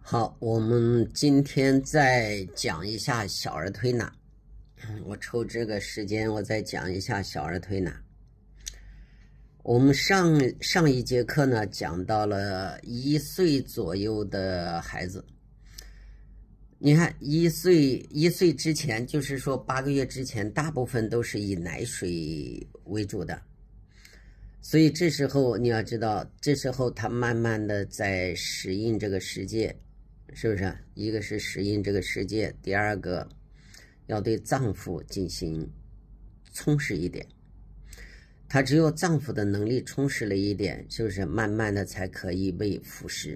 好，我们今天再讲一下小儿推拿。我抽这个时间，我再讲一下小儿推拿。我们上一节课呢，讲到了1岁左右的孩子。你看1岁之前，就是说8个月之前，大部分都是以奶水为主的。所以这时候你要知道，这时候他慢慢的在适应这个世界，是不是？一个是适应这个世界，第二个要对脏腑进行充实一点。他只有脏腑的能力充实了一点，是不是慢慢的才可以喂辅食？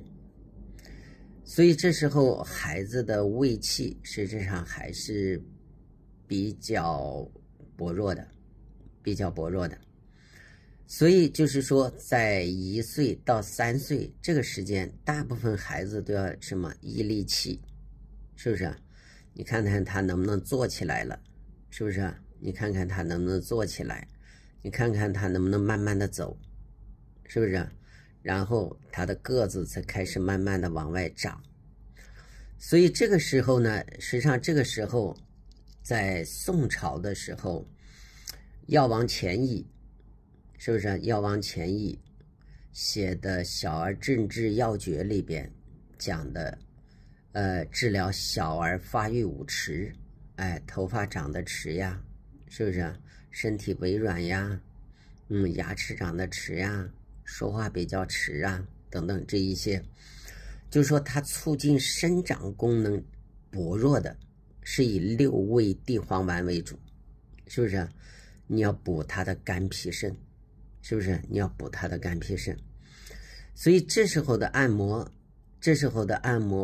所以这时候孩子的胃气实质上还是比较薄弱的。所以就是说，在1岁到3岁这个时间，大部分孩子都要什么一力气，是不是？你看看他能不能坐起来了，是不是？你看看他能不能坐起来，你看看他能不能慢慢的走，是不是？然后他的个子才开始慢慢的往外长。所以这个时候呢，实际上这个时候在宋朝的时候，药王钱乙，是不是？药王钱乙写的《小儿诊治要诀》里边讲的治疗小儿发育无迟，头发长得迟呀，是不是？身体微软呀，牙齿长得迟呀，说话比较迟啊，等等这一些，就是说它促进生长功能薄弱的，是以6味地黄丸为主，是不是？你要补它的肝脾肾，是不是？你要补它的肝脾肾。所以这时候的按摩，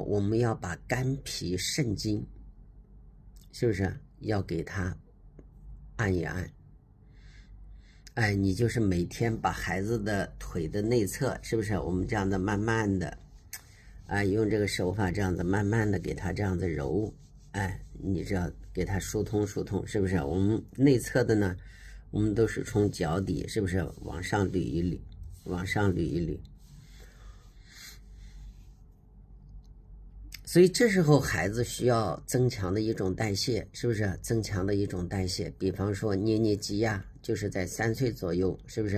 我们要把肝脾肾经，是不是要给它按一按？你就是每天把孩子的腿的内侧，是不是？我们这样的慢慢的，用这个手法这样子慢慢的给他这样子揉，你这样给他疏通，是不是？我们内侧的呢，我们都是从脚底，是不是往上捋一捋，所以这时候孩子需要增强的一种代谢，是不是？增强的一种代谢，比方说捏捏肌呀，就是在3岁左右，是不是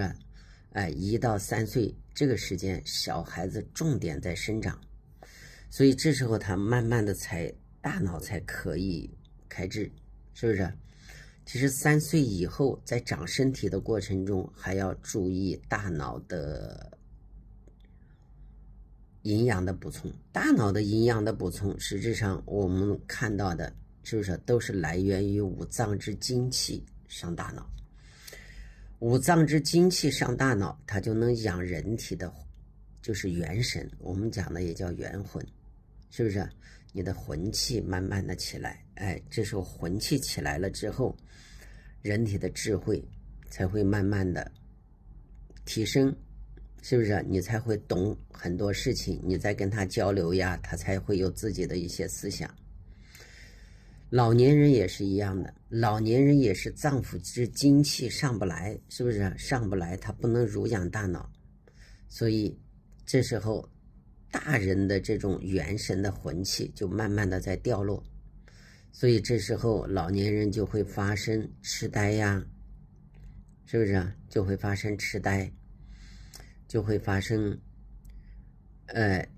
？1到3岁这个时间，小孩子重点在生长，所以这时候他慢慢的大脑才可以开智，是不是？其实3岁以后，在长身体的过程中，还要注意大脑的营养的补充。大脑的营养的补充，实质上我们看到的，是不是都是来源于5脏之精气上大脑？5脏之精气上大脑，它就能养人体的，就是元神，我们讲的也叫元魂，是不是？你的魂气慢慢的起来，这时候魂气起来了之后，人体的智慧才会慢慢的提升，是不是？你才会懂很多事情，你在跟他交流呀，他才会有自己的一些思想。老年人也是一样的，老年人也是脏腑之精气上不来，是不是？上不来，他不能濡养大脑，所以这时候大人的这种元神的魂气就慢慢的在掉落，所以这时候老年人就会发生痴呆呀，是不是？就会发生痴呆，就会发生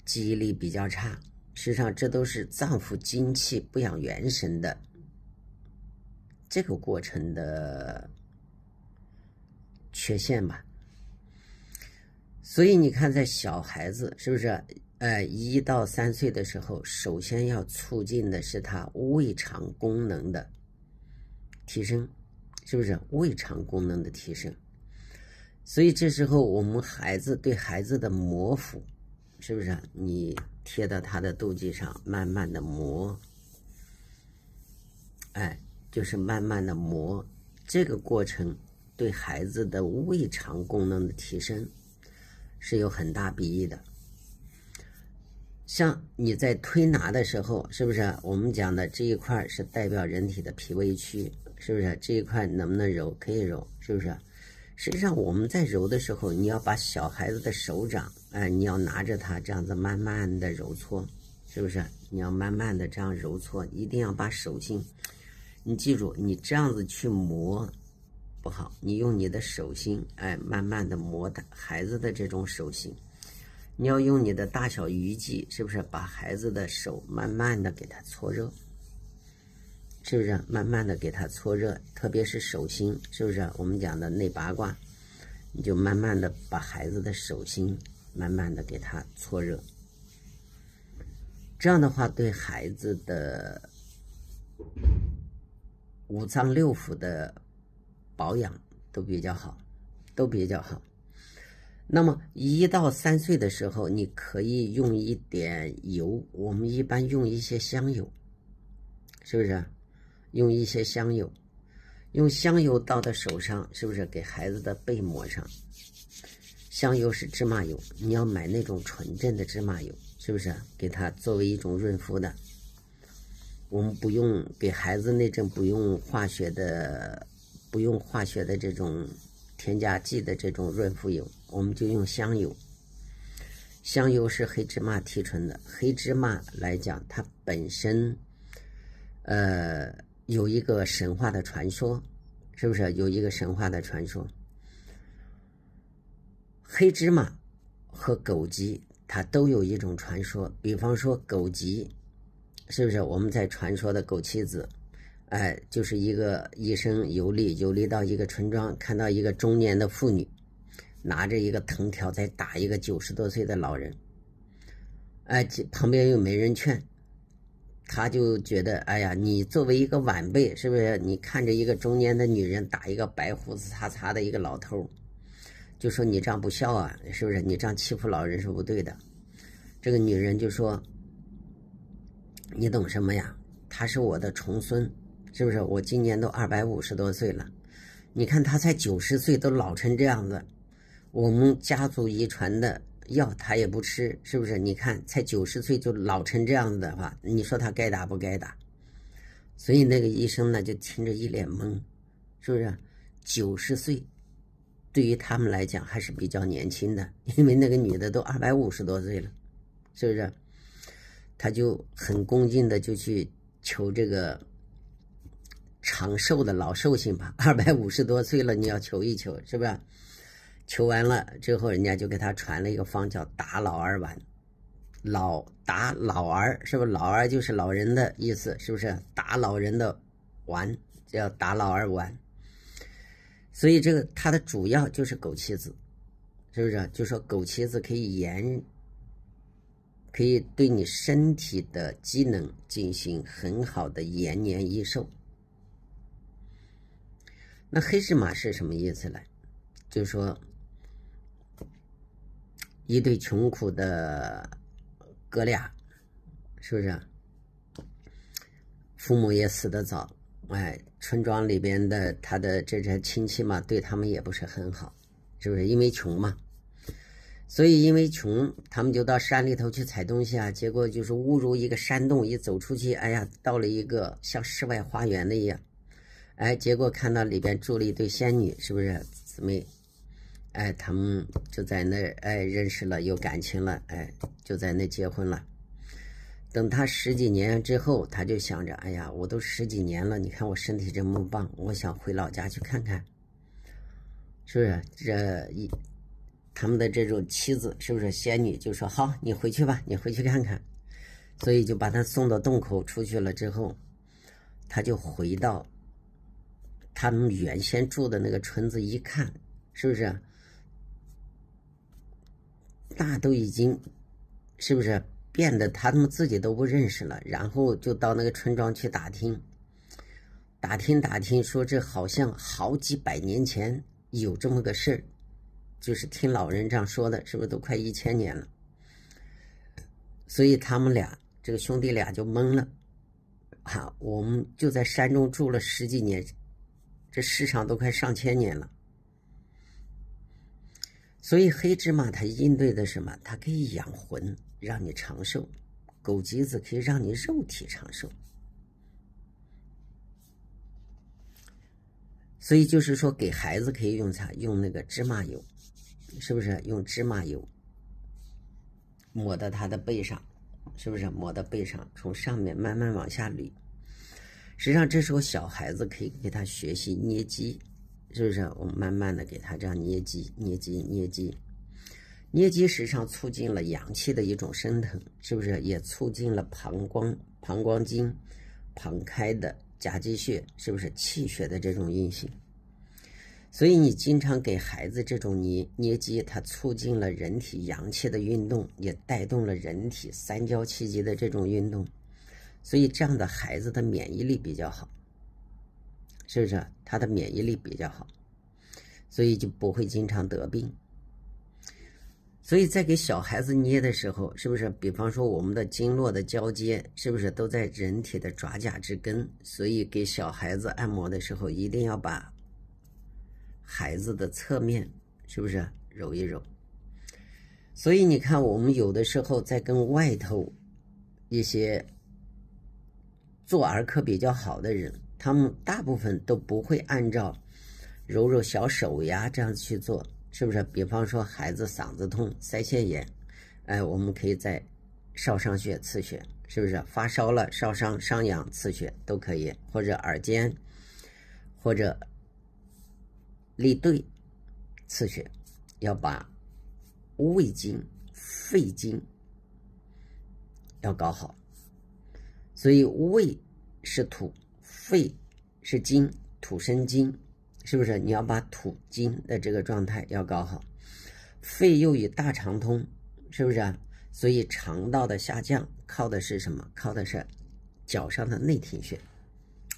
记忆力比较差。实际上这都是脏腑精气不养元神的这个过程的缺陷吧。所以你看在小孩子，是不是1到3岁的时候，首先要促进的是他胃肠功能的提升，是不是？胃肠功能的提升。所以这时候我们对孩子的磨腹，是不是？你贴到他的肚脐上，慢慢的磨，就是慢慢的磨，这个过程对孩子的胃肠功能的提升是有很大裨益的。像你在推拿的时候，是不是我们讲的这一块是代表人体的脾胃区，是不是这一块能不能揉？可以揉，是不是？实际上我们在揉的时候，你要把小孩子的手掌，你要拿着它这样子慢慢的揉搓，是不是？你要慢慢的这样揉搓，一定要把手心，你记住，你这样子去磨不好，你用你的手心，慢慢的磨孩子的这种手心。你要用你的大小鱼际，是不是把孩子的手慢慢的给他搓热，是不是慢慢的给他搓热，特别是手心，是不是我们讲的内八卦，你就慢慢的把孩子的手心慢慢的给他搓热，这样的话对孩子的五脏六腑的保养都比较好，那么1到3岁的时候，你可以用一点油，我们一般用一些香油，是不是？用一些香油，用香油倒到手上，是不是给孩子的背膜上？香油是芝麻油，你要买那种纯正的芝麻油，是不是？给它作为一种润肤的。我们不用给孩子那阵不用化学的这种添加剂的这种润肤油，我们就用香油。香油是黑芝麻提纯的，黑芝麻来讲，它本身有一个神话的传说，是不是？有一个神话的传说，黑芝麻和枸杞它都有一种传说，比方说枸杞，是不是我们在传说的枸杞子，就是一个医生游历到一个村庄，看到一个中年的妇女拿着一个藤条在打一个90多岁的老人，旁边又没人劝，他就觉得，哎呀，你作为一个晚辈，是不是你看着一个中年的女人打一个白胡子擦擦的一个老头，就说你这样不孝啊，是不是？你这样欺负老人是不对的。这个女人就说，你懂什么呀？他是我的重孙，是不是？我今年都250多岁了，你看他才90岁都老成这样子，我们家族遗传的药他也不吃，是不是？你看才90岁就老成这样子的话，你说他该打不该打？所以那个医生呢就听着一脸懵，是不是？90岁对于他们来讲还是比较年轻的，因为那个女的都250多岁了，是不是？他就很恭敬的就去求这个长寿的老寿星吧，250多岁了，你要求一求，是不是？求完了之后，人家就给他传了一个方叫打老儿丸，打老儿，是不是？老儿就是老人的意思，是不是？打老人的丸叫打老儿丸。所以这个它的主要就是枸杞子，是不是？就说枸杞子可以对你身体的机能进行很好的延年益寿。那黑芝麻是什么意思呢？就是说一对穷苦的哥俩，是不是？父母也死得早，村庄里边的他的这些亲戚嘛，对他们也不是很好，是不是？因为穷嘛，所以因为穷，他们就到山里头去采东西啊，结果就是误入一个山洞，一走出去，哎呀，到了一个像世外花园的一样，结果看到里边住了一对仙女，是不是姊妹？他们就在那认识了，有感情了，就在那结婚了。等他10几年之后，他就想着，哎呀，我都10几年了，你看我身体这么棒，我想回老家去看看，是不是？他们的这种妻子，是不是仙女就说好，你回去吧，你回去看看。所以就把他送到洞口出去了之后，他就回到他们原先住的那个村子一看，是不是？那都已经，是不是变得他们自己都不认识了？然后就到那个村庄去打听，说这好像好几百年前有这么个事儿，就是听老人这样说的，是不是都快1000年了？所以他们俩这个兄弟俩就懵了我们就在山中住了10几年，这世上都快上千年了。所以黑芝麻它应对的什么？它可以养魂，让你长寿，枸杞子可以让你肉体长寿。所以就是说给孩子可以用啥？用那个芝麻油，是不是？用芝麻油抹到他的背上，是不是？抹到背上，从上面慢慢往下捋。实际上这时候小孩子可以给他学习捏肌，是不是？我们慢慢的给他这样捏肌捏肌捏肌。捏肌实际上促进了阳气的一种升腾，是不是？也促进了膀胱经、膀开的夹击穴，是不是？气血的这种运行。所以你经常给孩子这种捏肌，它促进了人体阳气的运动，也带动了人体三焦气机的这种运动，所以这样的孩子的免疫力比较好，是不是？他的免疫力比较好，所以就不会经常得病。所以在给小孩子捏的时候，是不是？比方说我们的经络的交接，是不是都在人体的爪甲之根？所以给小孩子按摩的时候，一定要把孩子的侧面，是不是揉一揉？所以你看，我们有的时候在跟外头一些做儿科比较好的人，他们大部分都不会按照揉揉小手呀这样去做，是不是？比方说孩子嗓子痛、腮腺炎，我们可以在少商穴刺穴，是不是？发烧了，少商、商阳刺穴都可以，或者耳尖，或者立对刺穴，要把胃经、肺经要搞好。所以胃是土，肺是金，土生金，是不是？你要把土金的这个状态要搞好。肺又与大肠通，是不是？所以肠道的下降靠的是什么？靠的是脚上的内庭穴。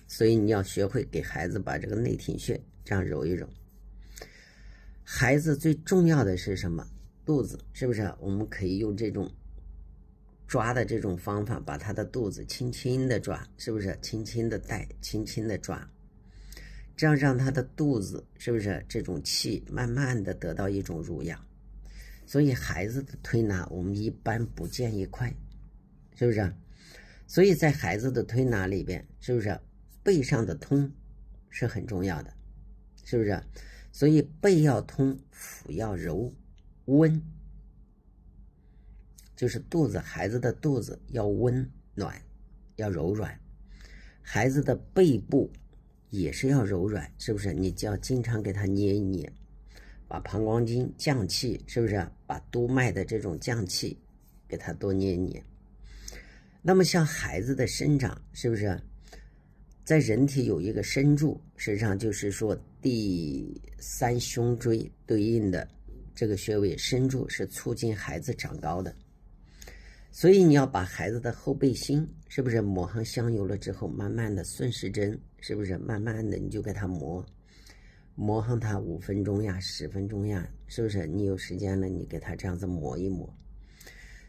所以你要学会给孩子把这个内庭穴这样揉一揉。孩子最重要的是什么？肚子，是不是？我们可以用这种抓的这种方法，把他的肚子轻轻的抓，是不是？轻轻的带，轻轻的抓，这样让他的肚子，是不是？这种气慢慢的得到一种濡养。所以孩子的推拿我们一般不建议快，是不是？所以在孩子的推拿里边，是不是背上的通是很重要的，是不是？所以背要通，腹要柔温，就是肚子，孩子的肚子要温暖，要柔软。孩子的背部也是要柔软，是不是？你就要经常给他捏一捏，把膀胱经降气，是不是？把督脉的这种降气给他多捏一捏。那么像孩子的生长，是不是在人体有一个身柱，实际上就是说第三胸椎对应的这个穴位身柱是促进孩子长高的。所以你要把孩子的后背心，是不是抹上香油了之后，慢慢的顺时针，是不是慢慢的你就给他磨上它5分钟呀10分钟呀，是不是？你有时间了你给他这样子磨一磨。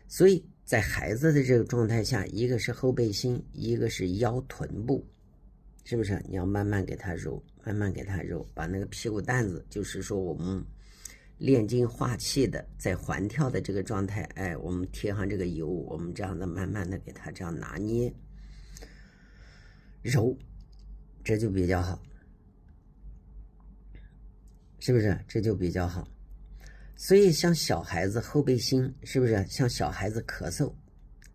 所以在孩子的这个状态下，一个是后背心，一个是腰臀部，是不是？你要慢慢给他揉，慢慢给他揉，把那个屁股蛋子，就是说我们炼精化气的在环跳的这个状态，我们贴上这个油，我们这样的慢慢的给他这样拿捏揉，这就比较好，是不是？这就比较好。所以像小孩子后背心，是不是？像小孩子咳嗽，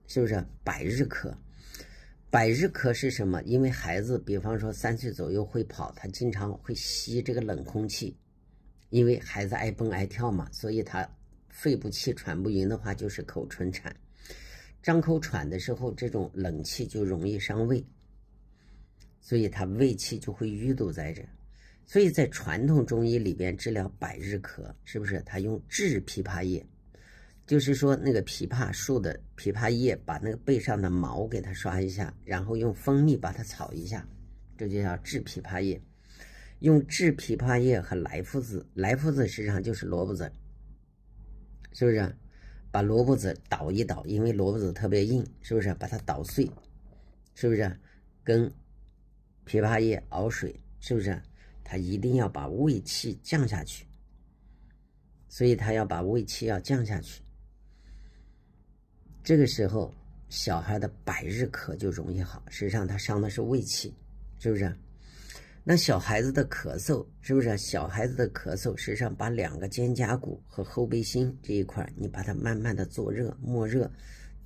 是不是百日咳？百日咳是什么？因为孩子比方说3岁左右会跑，他经常会吸这个冷空气，因为孩子爱蹦爱跳嘛，所以他肺部气喘不匀的话就是口唇喘，张口喘的时候这种冷气就容易伤胃，所以他胃气就会淤堵在这。所以在传统中医里边治疗百日咳，是不是他用制枇杷叶，就是说那个枇杷树的枇杷叶，把那个背上的毛给它刷一下，然后用蜂蜜把它炒一下，这就叫制枇杷叶。用制枇杷叶和莱菔子，莱菔子实际上就是萝卜子，是不是？把萝卜子捣一捣，因为萝卜子特别硬，是不是？把它捣碎，是不是？跟枇杷叶熬水，是不是？他一定要把胃气降下去，所以他要把胃气要降下去。这个时候小孩的百日咳就容易好，实际上他伤的是胃气，是不是？那小孩子的咳嗽，是不是？小孩子的咳嗽，实际上把两个肩胛骨和后背心这一块，你把它慢慢的做热、磨热，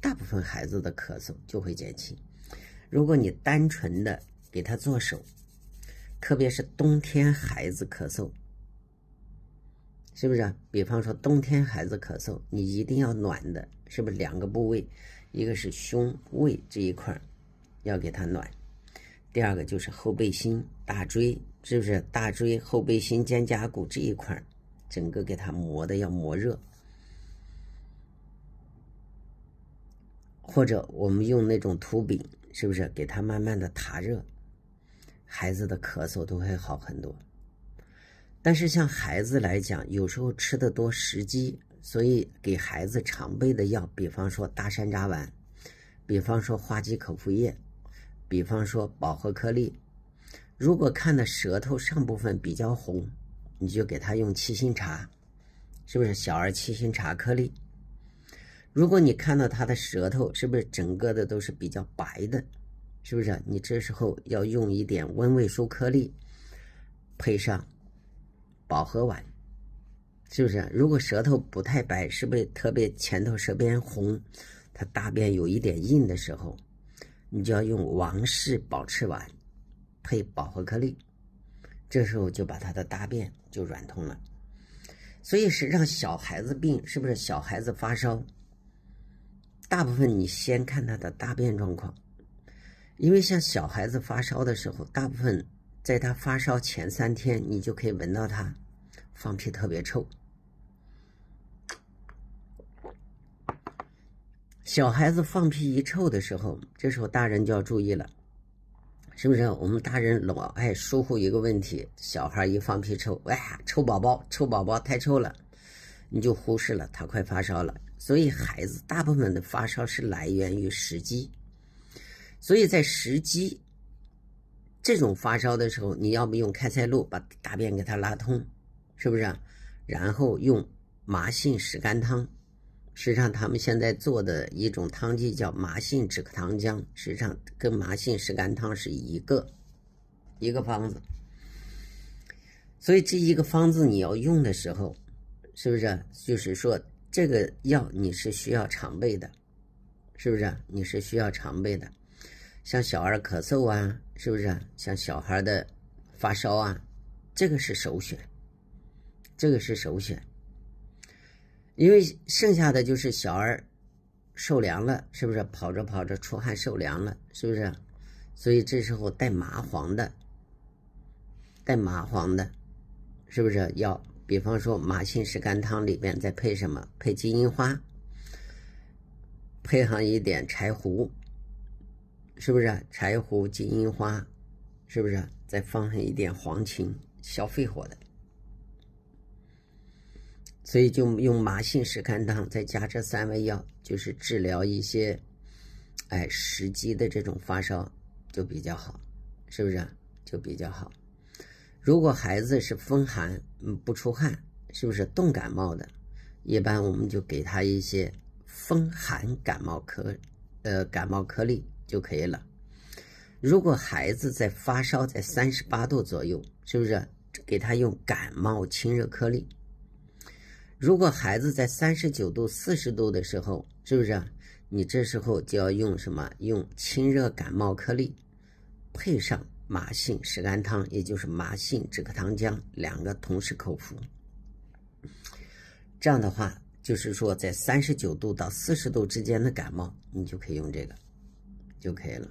大部分孩子的咳嗽就会减轻。如果你单纯的给他做手，特别是冬天孩子咳嗽，是不是？比方说冬天孩子咳嗽，你一定要暖的，是不是？两个部位，一个是胸胃这一块要给他暖，第二个就是后背心、大椎，是不是？大椎、后背心、肩胛骨这一块整个给他磨的要磨热，或者我们用那种土饼，是不是给他慢慢的踏热，孩子的咳嗽都会好很多。但是像孩子来讲，有时候吃的多食积，所以给孩子常备的药，比方说大山楂丸，比方说化积口服液，比方说保和颗粒。如果看的舌头上部分比较红，你就给他用七星茶，是不是？小儿七星茶颗粒。如果你看到他的舌头是不是整个的都是比较白的，是不是？你这时候要用一点温胃舒颗粒，配上保和丸，是不是？如果舌头不太白，是不是特别前头舌边红，他大便有一点硬的时候，你就要用王氏保赤丸配保和颗粒，这时候就把他的大便就软通了。所以是让小孩子病，是不是？小孩子发烧，大部分你先看他的大便状况，因为像小孩子发烧的时候，大部分在他发烧前3天，你就可以闻到他放屁特别臭。小孩子放屁一臭的时候，这时候大人就要注意了，是不是？我们大人老爱疏忽一个问题，小孩一放屁臭，哎呀，臭宝宝太臭了，你就忽视了他快发烧了。所以孩子大部分的发烧是来源于食积，所以在食积这种发烧的时候，你要不用开塞露把大便给它拉通，是不是？然后用麻杏石甘汤，实际上他们现在做的一种汤剂叫麻杏止咳糖浆，实际上跟麻杏石甘汤是一个方子。所以这一个方子你要用的时候，是不是？就是说这个药你是需要常备的，是不是？你是需要常备的。像小儿咳嗽啊，是不是？像小孩的发烧啊，这个是首选，这个是首选。因为剩下的就是小儿受凉了，是不是？跑着出汗受凉了，是不是？所以这时候带麻黄的，是不是要？比方说麻杏石甘汤里边再配什么？配金银花，配上一点柴胡，是不是？柴胡、金银花，是不是？再放上一点黄芩，消肺火的。所以就用麻杏石甘汤，再加这3味药，就是治疗一些食积的这种发烧就比较好，是不是？就比较好。如果孩子是风寒不出汗，是不是冻感冒的，一般我们就给他一些风寒感冒颗粒就可以了。如果孩子在发烧在38度左右，是不是给他用感冒清热颗粒？如果孩子在39度40度的时候，是不是你这时候就要用什么？用清热感冒颗粒配上麻杏石甘汤，也就是麻杏止咳糖浆，2个同时口服。这样的话就是说在39度到40度之间的感冒，你就可以用这个就可以了。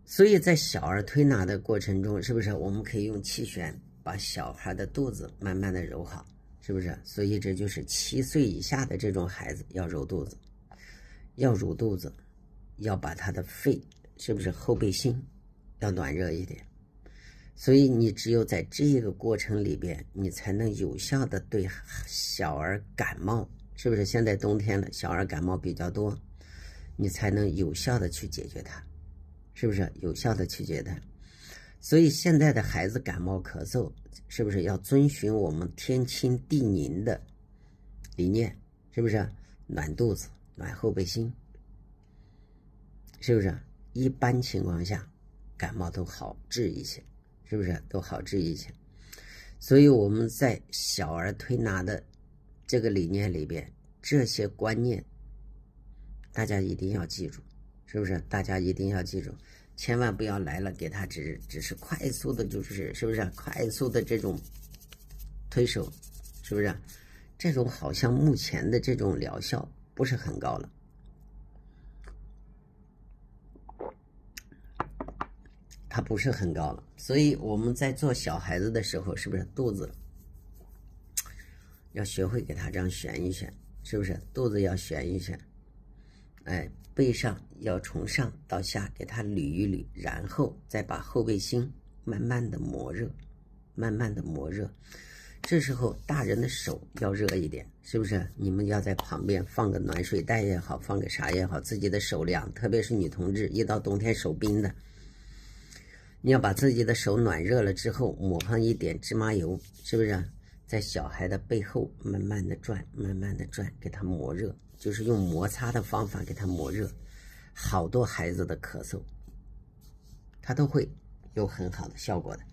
所以在小儿推拿的过程中，是不是我们可以用气旋把小孩的肚子慢慢的揉好，是不是？所以这就是7岁以下的这种孩子要揉肚子，要揉肚子，要把他的肺，是不是后背心要暖热一点。所以你只有在这个过程里边，你才能有效的对小儿感冒，是不是？现在冬天了，小儿感冒比较多，你才能有效的去解决它，是不是？有效的去解决它。所以现在的孩子感冒咳嗽，是不是要遵循我们天清地宁的理念，是不是？暖肚子、暖后背心，是不是？一般情况下，感冒都好治一些，是不是？都好治一些。所以我们在小儿推拿的这个理念里边，这些观念大家一定要记住，是不是？大家一定要记住，千万不要来了给他只是快速的，是不是？快速的这种推手，是不是？这种好像目前的这种疗效不是很高了。它不是很高了，所以我们在做小孩子的时候，是不是肚子要学会给他这样旋一旋，是不是？肚子要旋一旋，背上要从上到下给他捋一捋，然后再把后背心慢慢的磨热，慢慢的磨热。这时候大人的手要热一点，是不是？你们要在旁边放个暖水袋也好，放个啥也好，自己的手凉，特别是女同志，一到冬天手冰的，你要把自己的手暖热了之后，抹上一点芝麻油，是不是？在小孩的背后慢慢的转，慢慢的转，给他磨热，就是用摩擦的方法给他磨热。好多孩子的咳嗽，他都会有很好的效果的。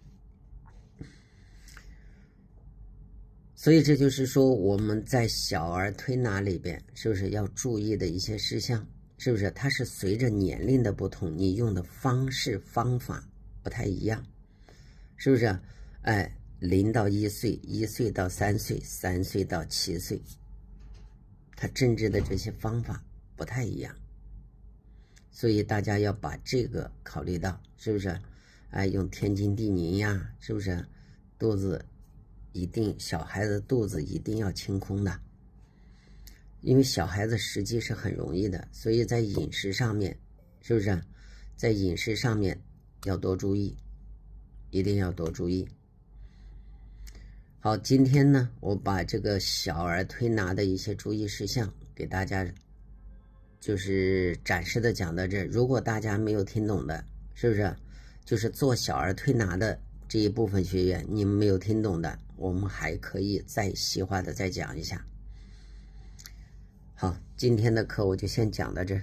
所以这就是说我们在小儿推拿里边，是不是要注意的一些事项？是不是？它是随着年龄的不同，你用的方式方法不太一样，是不是？0到1岁，1岁到3岁，3岁到7岁，它诊治的这些方法不太一样，所以大家要把这个考虑到，是不是？用天津地宁呀，是不是？肚子一定，小孩子肚子一定要清空的，因为小孩子实际是很容易的，所以在饮食上面，是不是？在饮食上面要多注意，一定要多注意。好，今天呢，我把这个小儿推拿的一些注意事项给大家就是展示的讲到这。如果大家没有听懂的，是不是？就是做小儿推拿的这一部分学员，你们没有听懂的，我们还可以再细化的再讲一下。好，今天的课我就先讲到这儿。